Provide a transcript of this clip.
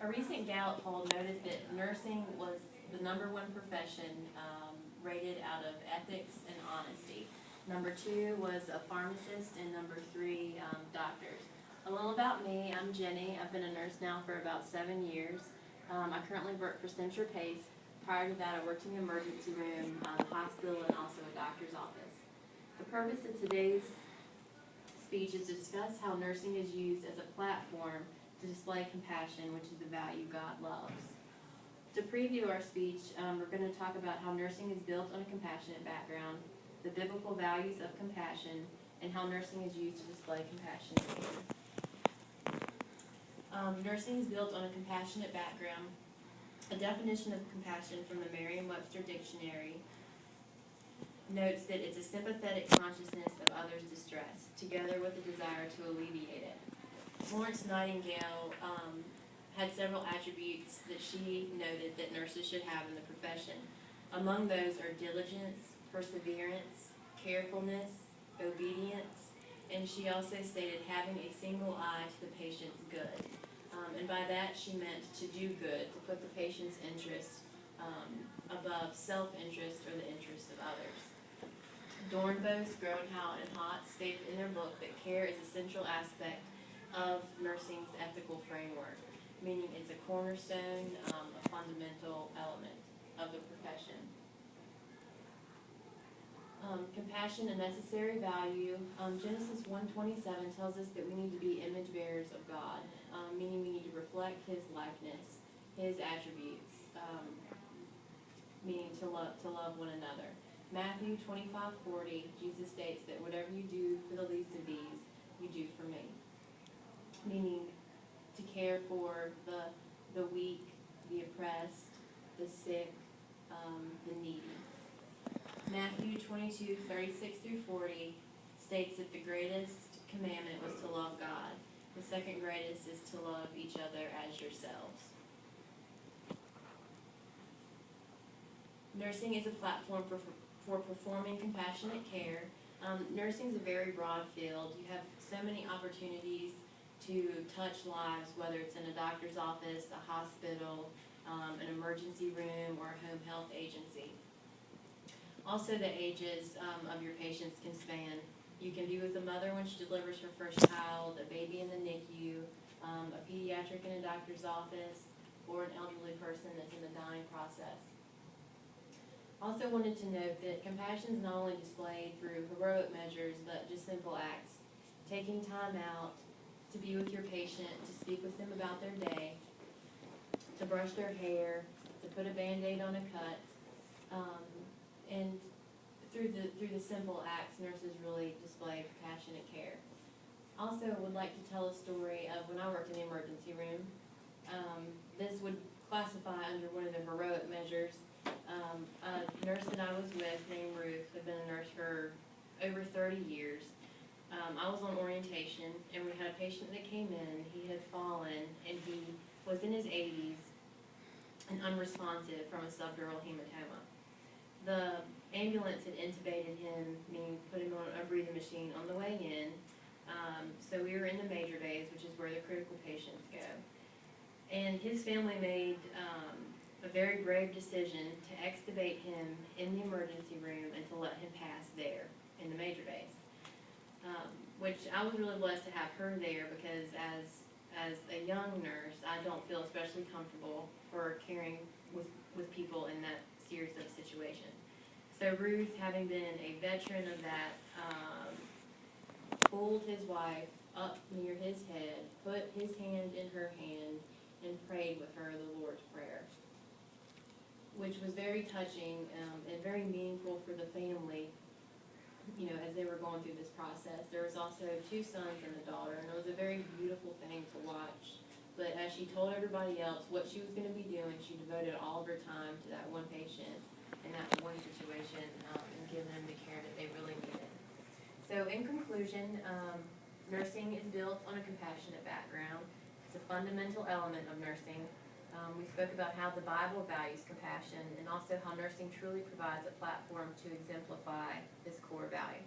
A recent Gallup poll noted that nursing was the #1 profession rated out of ethics and honesty. #2 was a pharmacist, and #3, doctors. A little about me, I'm Jenny. I've been a nurse now for about 7 years. I currently work for Centra Pace. Prior to that, I worked in the emergency room, hospital, and also a doctor's office. The purpose of today's speech is to discuss how nursing is used as a platform to display compassion, which is the value God loves. To preview our speech, we're going to talk about how nursing is built on a compassionate background, the biblical values of compassion, and how nursing is used to display compassion. Nursing is built on a compassionate background. A definition of compassion from the Merriam-Webster Dictionary notes that it's a sympathetic consciousness of others' distress, together with a desire to alleviate it. Florence Nightingale had several attributes that she noted that nurses should have in the profession. Among those are diligence, perseverance, carefulness, obedience, and she also stated having a single eye to the patient's good. And by that she meant to do good, to put the patient's interest above self-interest or the interest of others. Dornbos, Groenhout, and Hott stated in their book that care is a central aspect of nursing's ethical framework, meaning it's a cornerstone, a fundamental element of the profession. Compassion, a necessary value. Genesis 1:27 tells us that we need to be image bearers of God, meaning we need to reflect His likeness, His attributes, meaning to love one another. Matthew 25:40, Jesus states that whatever you do for the least of these, you do for me, meaning to care for the weak, the oppressed, the sick, the needy. Matthew 22:36-40 states that the greatest commandment was to love God. The second greatest is to love each other as yourselves. Nursing is a platform for performing compassionate care. Nursing is a very broad field. You have so many opportunities to touch lives, whether it's in a doctor's office, a hospital, an emergency room, or a home health agency. Also, the ages of your patients can span. You can be with a mother when she delivers her first child, a baby in the NICU, a pediatric in a doctor's office, or an elderly person that's in the dying process. Also wanted to note that compassion is not only displayed through heroic measures, but just simple acts. Taking time out to be with your patient, to speak with them about their day, to brush their hair, to put a Band-Aid on a cut, and through the simple acts, nurses really display compassionate care. Also, would like to tell a story of when I worked in the emergency room. This would classify under one of the heroic measures. A nurse that I was with, named Ruth, had been a nurse for over 30 years. I was on orientation, and we had a patient that came in. He had fallen, and he was in his 80s and unresponsive from a subdural hematoma. The ambulance had intubated him, meaning put him on a breathing machine on the way in. So we were in the major bays, which is where the critical patients go. And his family made a very brave decision to extubate him in the emergency room and to let him pass there in the major bays. Which I was really blessed to have her there, because as a young nurse, I don't feel especially comfortable for caring with people in that serious of a situation. So Ruth, having been a veteran of that, pulled his wife up near his head, put his hand in her hand, and prayed with her the Lord's Prayer, which was very touching and very meaningful for the family, you know, as they were going through this process. There was also 2 sons and a daughter, and it was a very beautiful thing to watch. But as she told everybody else what she was going to be doing, she devoted all of her time to that one patient in that one situation, and giving them the care that they really needed. So in conclusion, nursing is built on a compassionate background. It's a fundamental element of nursing. We spoke about how the Bible values compassion, and also how nursing truly provides a platform to exemplify this core value.